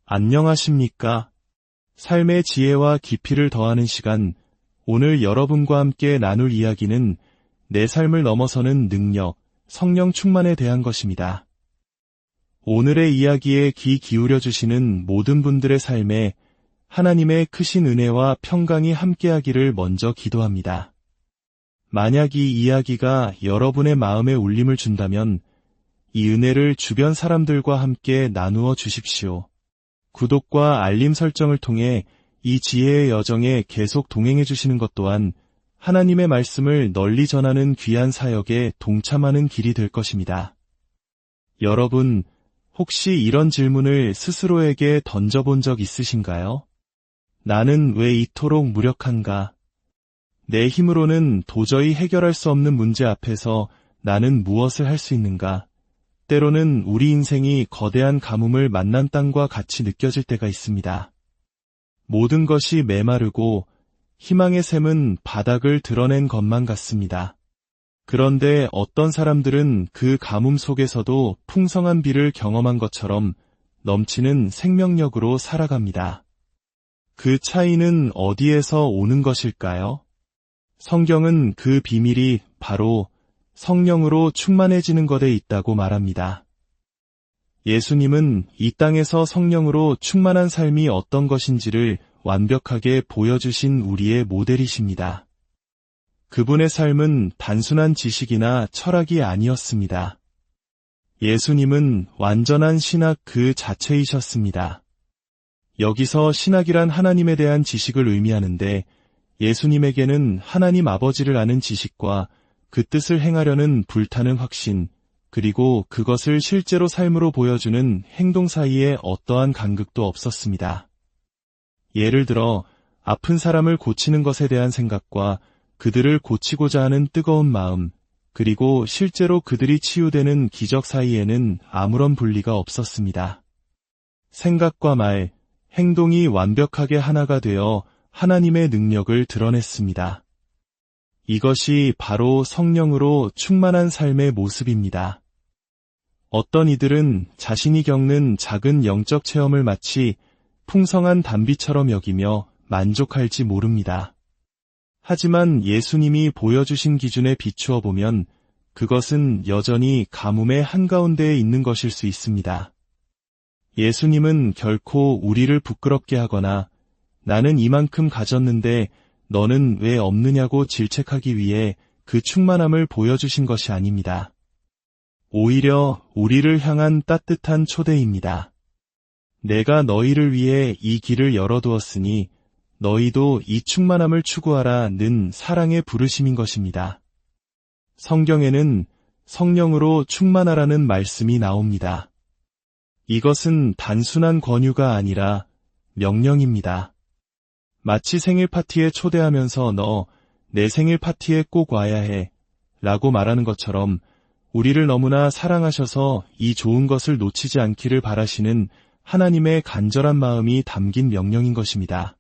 안녕하십니까? 삶의 지혜와 깊이를 더하는 시간, 오늘 여러분과 함께 나눌 이야기는 내 삶을 넘어서는 능력, 성령 충만에 대한 것입니다. 오늘의 이야기에 귀 기울여 주시는 모든 분들의 삶에 하나님의 크신 은혜와 평강이 함께하기를 먼저 기도합니다. 만약 이 이야기가 여러분의 마음에 울림을 준다면 이 은혜를 주변 사람들과 함께 나누어 주십시오. 구독과 알림 설정을 통해 이 지혜의 여정에 계속 동행해 주시는 것 또한 하나님의 말씀을 널리 전하는 귀한 사역에 동참하는 길이 될 것입니다. 여러분, 혹시 이런 질문을 스스로에게 던져본 적 있으신가요? 나는 왜 이토록 무력한가? 내 힘으로는 도저히 해결할 수 없는 문제 앞에서 나는 무엇을 할 수 있는가? 때로는 우리 인생이 거대한 가뭄을 만난 땅과 같이 느껴질 때가 있습니다. 모든 것이 메마르고 희망의 샘은 바닥을 드러낸 것만 같습니다. 그런데 어떤 사람들은 그 가뭄 속에서도 풍성한 비를 경험한 것처럼 넘치는 생명력으로 살아갑니다. 그 차이는 어디에서 오는 것일까요? 성경은 그 비밀이 바로 성령으로 충만해지는 것에 있다고 말합니다. 예수님은 이 땅에서 성령으로 충만한 삶이 어떤 것인지를 완벽하게 보여주신 우리의 모델이십니다. 그분의 삶은 단순한 지식이나 철학이 아니었습니다. 예수님은 완전한 신학 그 자체이셨습니다. 여기서 신학이란 하나님에 대한 지식을 의미하는데 예수님에게는 하나님 아버지를 아는 지식과 그 뜻을 행하려는 불타는 확신, 그리고 그것을 실제로 삶으로 보여주는 행동 사이에 어떠한 간극도 없었습니다. 예를 들어 아픈 사람을 고치는 것에 대한 생각과 그들을 고치고자 하는 뜨거운 마음, 그리고 실제로 그들이 치유되는 기적 사이에는 아무런 분리가 없었습니다. 생각과 말, 행동이 완벽하게 하나가 되어 하나님의 능력을 드러냈습니다. 이것이 바로 성령으로 충만한 삶의 모습입니다. 어떤 이들은 자신이 겪는 작은 영적 체험을 마치 풍성한 단비처럼 여기며 만족할지 모릅니다. 하지만 예수님이 보여주신 기준에 비추어 보면 그것은 여전히 가뭄의 한가운데에 있는 것일 수 있습니다. 예수님은 결코 우리를 부끄럽게 하거나 나는 이만큼 가졌는데 너는 왜 없느냐고 질책하기 위해 그 충만함을 보여주신 것이 아닙니다. 오히려 우리를 향한 따뜻한 초대입니다. 내가 너희를 위해 이 길을 열어두었으니 너희도 이 충만함을 추구하라는 사랑의 부르심인 것입니다. 성경에는 성령으로 충만하라는 말씀이 나옵니다. 이것은 단순한 권유가 아니라 명령입니다. 마치 생일 파티에 초대하면서 너 내 생일 파티에 꼭 와야 해 라고 말하는 것처럼 우리를 너무나 사랑하셔서 이 좋은 것을 놓치지 않기를 바라시는 하나님의 간절한 마음이 담긴 명령인 것입니다.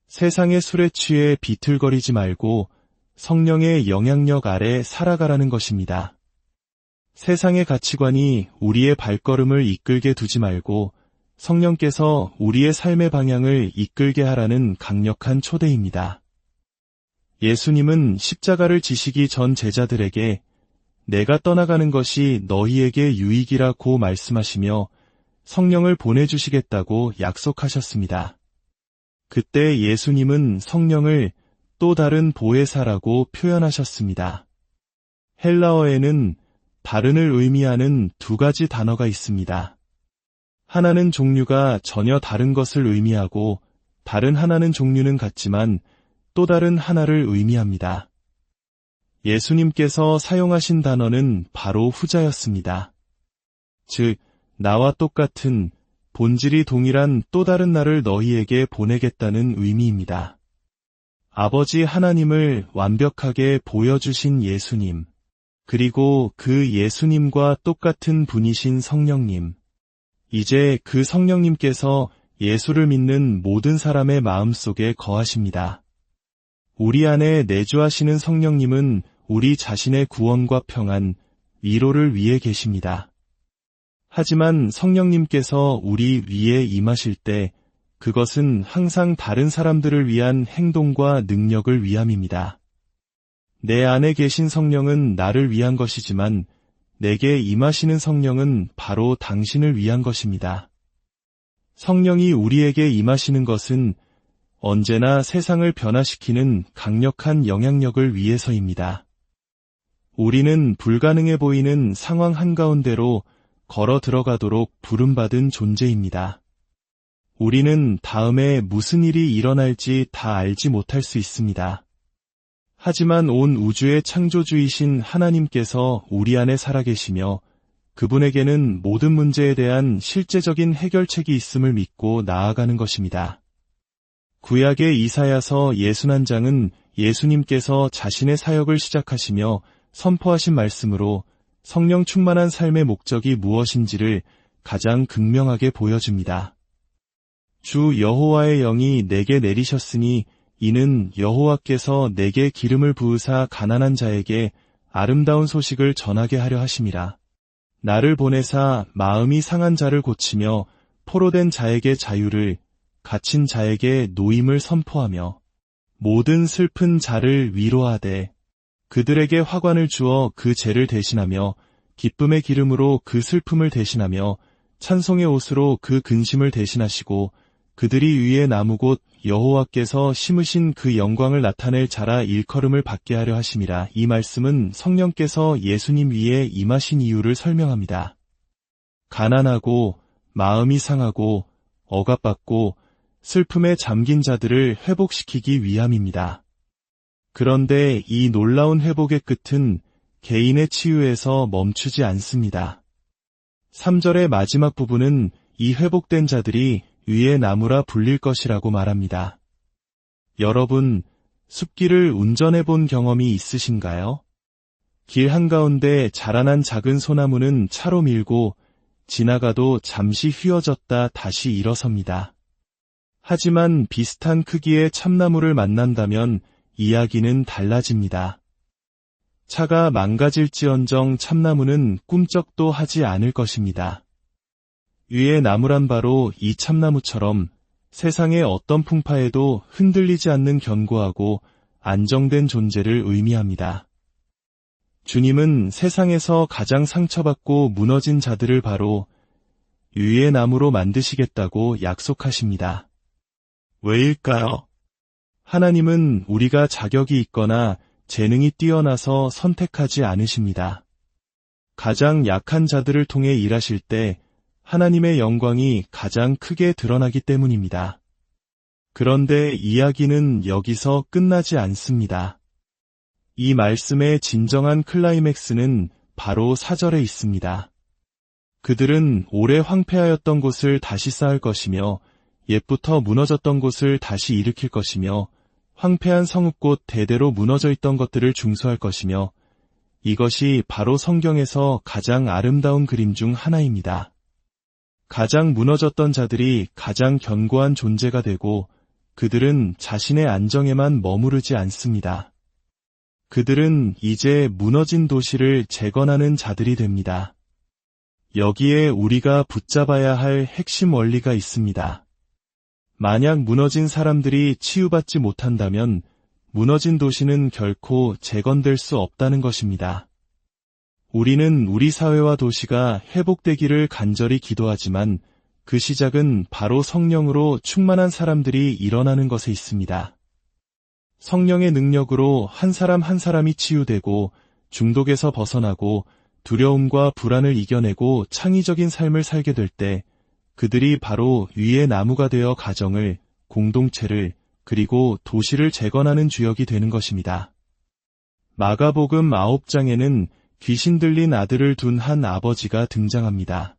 세상의 술에 취해 비틀거리지 말고 성령의 영향력 아래 살아가라는 것입니다. 세상의 가치관이 우리의 발걸음을 이끌게 두지 말고 성령께서 우리의 삶의 방향을 이끌게 하라는 강력한 초대입니다. 예수님은 십자가를 지시기 전 제자들에게 내가 떠나가는 것이 너희에게 유익이라고 말씀하시며 성령을 보내주시겠다고 약속하셨습니다. 그때 예수님은 성령을 또 다른 보혜사라고 표현하셨습니다. 헬라어에는 다른을 의미하는 두 가지 단어가 있습니다. 하나는 종류가 전혀 다른 것을 의미하고 다른 하나는 종류는 같지만 또 다른 하나를 의미합니다. 예수님께서 사용하신 단어는 바로 후자였습니다. 즉, 나와 똑같은 본질이 동일한 또 다른 나를 너희에게 보내겠다는 의미입니다. 아버지 하나님을 완벽하게 보여주신 예수님, 그리고 그 예수님과 똑같은 분이신 성령님, 이제 그 성령님께서 예수를 믿는 모든 사람의 마음속에 거하십니다. 우리 안에 내주하시는 성령님은 우리 자신의 구원과 평안, 위로를 위해 계십니다. 하지만 성령님께서 우리 위에 임하실 때 그것은 항상 다른 사람들을 위한 행동과 능력을 위함입니다. 내 안에 계신 성령은 나를 위한 것이지만 내게 임하시는 성령은 바로 당신을 위한 것입니다. 성령이 우리에게 임하시는 것은 언제나 세상을 변화시키는 강력한 영향력을 위해서입니다. 우리는 불가능해 보이는 상황 한가운데로 걸어 들어가도록 부름받은 존재입니다. 우리는 다음에 무슨 일이 일어날지 다 알지 못할 수 있습니다. 하지만 온 우주의 창조주이신 하나님께서 우리 안에 살아계시며 그분에게는 모든 문제에 대한 실제적인 해결책이 있음을 믿고 나아가는 것입니다. 구약의 이사야서 61장은 예수님께서 자신의 사역을 시작하시며 선포하신 말씀으로 성령 충만한 삶의 목적이 무엇인지를 가장 극명하게 보여줍니다. 주 여호와의 영이 내게 내리셨으니 이는 여호와께서 내게 기름을 부으사 가난한 자에게 아름다운 소식을 전하게 하려 하심이라. 나를 보내사 마음이 상한 자를 고치며 포로된 자에게 자유를, 갇힌 자에게 노임을 선포하며 모든 슬픈 자를 위로하되 그들에게 화관을 주어 그 죄를 대신하며 기쁨의 기름으로 그 슬픔을 대신하며 찬송의 옷으로 그 근심을 대신하시고 그들이 위에 나무 곧 여호와께서 심으신 그 영광을 나타낼 자라 일컬음을 받게 하려 하심이라. 이 말씀은 성령께서 예수님 위에 임하신 이유를 설명합니다. 가난하고 마음이 상하고 억압받고 슬픔에 잠긴 자들을 회복시키기 위함입니다. 그런데 이 놀라운 회복의 끝은 개인의 치유에서 멈추지 않습니다. 3절의 마지막 부분은 이 회복된 자들이 위에 나무라 불릴 것이라고 말합니다. 여러분, 숲길을 운전해 본 경험이 있으신가요? 길 한가운데 자라난 작은 소나무는 차로 밀고 지나가도 잠시 휘어졌다 다시 일어섭니다. 하지만 비슷한 크기의 참나무를 만난다면 이야기는 달라집니다. 차가 망가질지언정 참나무는 꿈쩍도 하지 않을 것입니다. 위에 나무란 바로 이 참나무처럼 세상의 어떤 풍파에도 흔들리지 않는 견고하고 안정된 존재를 의미합니다. 주님은 세상에서 가장 상처받고 무너진 자들을 바로 위의 나무로 만드시겠다고 약속하십니다. 왜일까요? 하나님은 우리가 자격이 있거나 재능이 뛰어나서 선택하지 않으십니다. 가장 약한 자들을 통해 일하실 때 하나님의 영광이 가장 크게 드러나기 때문입니다. 그런데 이야기는 여기서 끝나지 않습니다. 이 말씀의 진정한 클라이맥스는 바로 4절에 있습니다. 그들은 오래 황폐하였던 곳을 다시 쌓을 것이며 옛부터 무너졌던 곳을 다시 일으킬 것이며 황폐한 성읍곳 대대로 무너져 있던 것들을 중수할 것이며 이것이 바로 성경에서 가장 아름다운 그림 중 하나입니다. 가장 무너졌던 자들이 가장 견고한 존재가 되고 그들은 자신의 안정에만 머무르지 않습니다. 그들은 이제 무너진 도시를 재건하는 자들이 됩니다. 여기에 우리가 붙잡아야 할 핵심 원리가 있습니다. 만약 무너진 사람들이 치유받지 못한다면 무너진 도시는 결코 재건될 수 없다는 것입니다. 우리는 우리 사회와 도시가 회복되기를 간절히 기도하지만 그 시작은 바로 성령으로 충만한 사람들이 일어나는 것에 있습니다. 성령의 능력으로 한 사람 한 사람이 치유되고 중독에서 벗어나고 두려움과 불안을 이겨내고 창의적인 삶을 살게 될 때 그들이 바로 위의 나무가 되어 가정을, 공동체를, 그리고 도시를 재건하는 주역이 되는 것입니다. 마가복음 9장에는 귀신 들린 아들을 둔 한 아버지가 등장합니다.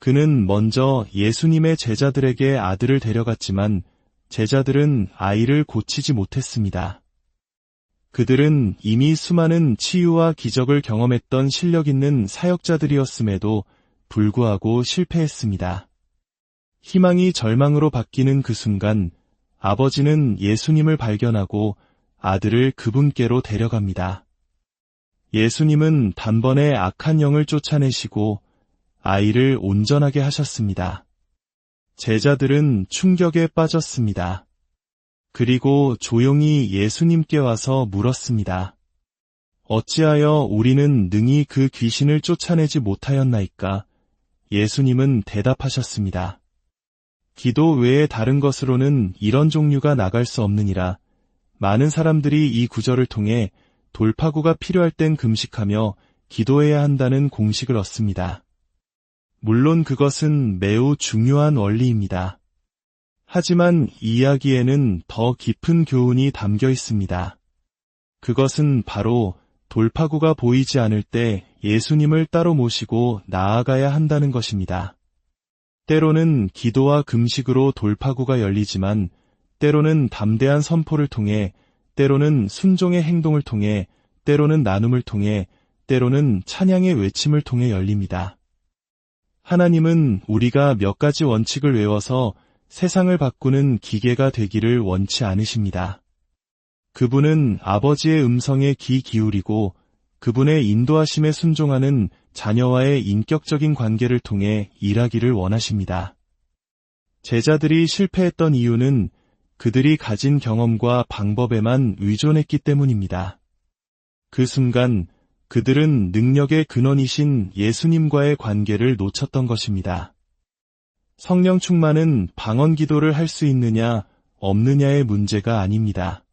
그는 먼저 예수님의 제자들에게 아들을 데려갔지만 제자들은 아이를 고치지 못했습니다. 그들은 이미 수많은 치유와 기적을 경험했던 실력 있는 사역자들이었음에도 불구하고 실패했습니다. 희망이 절망으로 바뀌는 그 순간 아버지는 예수님을 발견하고 아들을 그분께로 데려갑니다. 예수님은 단번에 악한 영을 쫓아내시고 아이를 온전하게 하셨습니다. 제자들은 충격에 빠졌습니다. 그리고 조용히 예수님께 와서 물었습니다. 어찌하여 우리는 능히 그 귀신을 쫓아내지 못하였나이까? 예수님은 대답하셨습니다. 기도 외에 다른 것으로는 이런 종류가 나갈 수 없느니라. 많은 사람들이 이 구절을 통해 돌파구가 필요할 땐 금식하며 기도해야 한다는 공식을 얻습니다. 물론 그것은 매우 중요한 원리입니다. 하지만 이 이야기에는 더 깊은 교훈이 담겨 있습니다. 그것은 바로 돌파구가 보이지 않을 때 예수님을 따로 모시고 나아가야 한다는 것입니다. 때로는 기도와 금식으로 돌파구가 열리지만 때로는 담대한 선포를 통해, 때로는 순종의 행동을 통해, 때로는 나눔을 통해, 때로는 찬양의 외침을 통해 열립니다. 하나님은 우리가 몇 가지 원칙을 외워서 세상을 바꾸는 기계가 되기를 원치 않으십니다. 그분은 아버지의 음성에 귀 기울이고 그분의 인도하심에 순종하는 자녀와의 인격적인 관계를 통해 일하기를 원하십니다. 제자들이 실패했던 이유는 그들이 가진 경험과 방법에만 의존했기 때문입니다. 그 순간 그들은 능력의 근원이신 예수님과의 관계를 놓쳤던 것입니다. 성령 충만은 방언 기도를 할 수 있느냐, 없느냐의 문제가 아닙니다.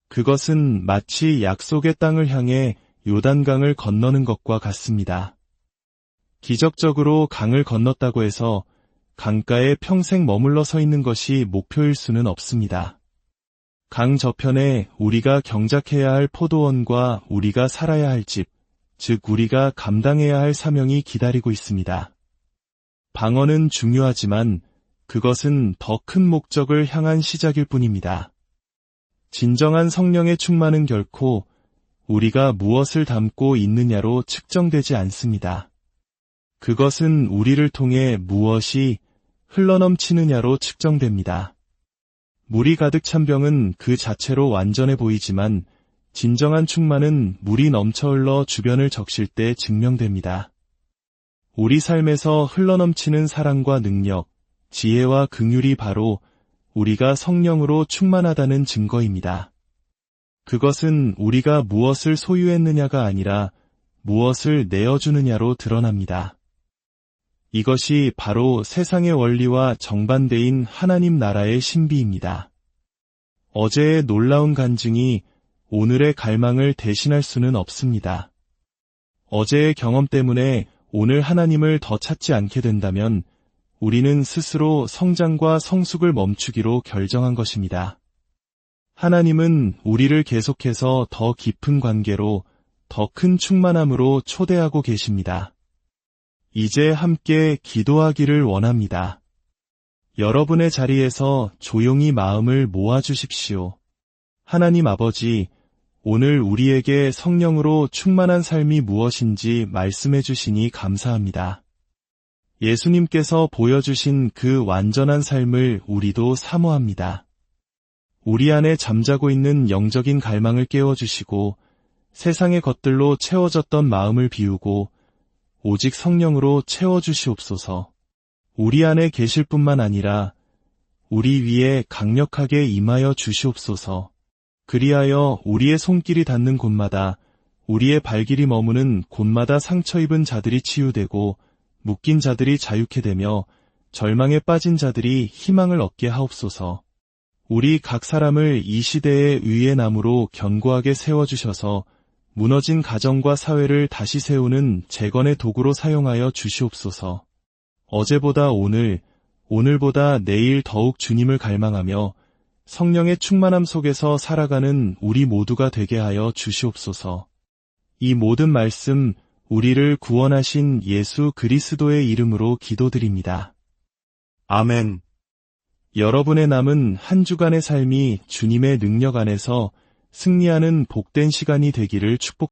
그것은 마치 약속의 땅을 향해 요단강을 건너는 것과 같습니다. 기적적으로 강을 건넜다고 해서 강가에 평생 머물러 서 있는 것이 목표일 수는 없습니다. 강 저편에 우리가 경작해야 할 포도원과 우리가 살아야 할 집, 즉 우리가 감당해야 할 사명이 기다리고 있습니다. 방언은 중요하지만 그것은 더 큰 목적을 향한 시작일 뿐입니다. 진정한 성령의 충만은 결코 우리가 무엇을 담고 있느냐로 측정되지 않습니다. 그것은 우리를 통해 무엇이 흘러넘치느냐로 측정됩니다. 물이 가득 찬 병은 그 자체로 완전해 보이지만 진정한 충만은 물이 넘쳐 흘러 주변을 적실 때 증명됩니다. 우리 삶에서 흘러넘치는 사랑과 능력, 지혜와 긍휼이 바로 우리가 성령으로 충만하다는 증거입니다. 그것은 우리가 무엇을 소유했느냐가 아니라 무엇을 내어주느냐로 드러납니다. 이것이 바로 세상의 원리와 정반대인 하나님 나라의 신비입니다. 어제의 놀라운 간증이 오늘의 갈망을 대신할 수는 없습니다. 어제의 경험 때문에 오늘 하나님을 더 찾지 않게 된다면 우리는 스스로 성장과 성숙을 멈추기로 결정한 것입니다. 하나님은 우리를 계속해서 더 깊은 관계로, 더 큰 충만함으로 초대하고 계십니다. 이제 함께 기도하기를 원합니다. 여러분의 자리에서 조용히 마음을 모아주십시오. 하나님 아버지, 오늘 우리에게 성령으로 충만한 삶이 무엇인지 말씀해 주시니 감사합니다. 예수님께서 보여주신 그 완전한 삶을 우리도 사모합니다. 우리 안에 잠자고 있는 영적인 갈망을 깨워주시고 세상의 것들로 채워졌던 마음을 비우고 오직 성령으로 채워주시옵소서. 우리 안에 계실 뿐만 아니라 우리 위에 강력하게 임하여 주시옵소서. 그리하여 우리의 손길이 닿는 곳마다, 우리의 발길이 머무는 곳마다 상처 입은 자들이 치유되고 묶인 자들이 자유케 되며 절망에 빠진 자들이 희망을 얻게 하옵소서. 우리 각 사람을 이 시대의 의의 나무로 견고하게 세워주셔서 무너진 가정과 사회를 다시 세우는 재건의 도구로 사용하여 주시옵소서. 어제보다 오늘, 오늘보다 내일 더욱 주님을 갈망하며 성령의 충만함 속에서 살아가는 우리 모두가 되게 하여 주시옵소서. 이 모든 말씀, 우리를 구원하신 예수 그리스도의 이름으로 기도드립니다. 아멘. 여러분의 남은 한 주간의 삶이 주님의 능력 안에서 승리하는 복된 시간이 되기를 축복합니다.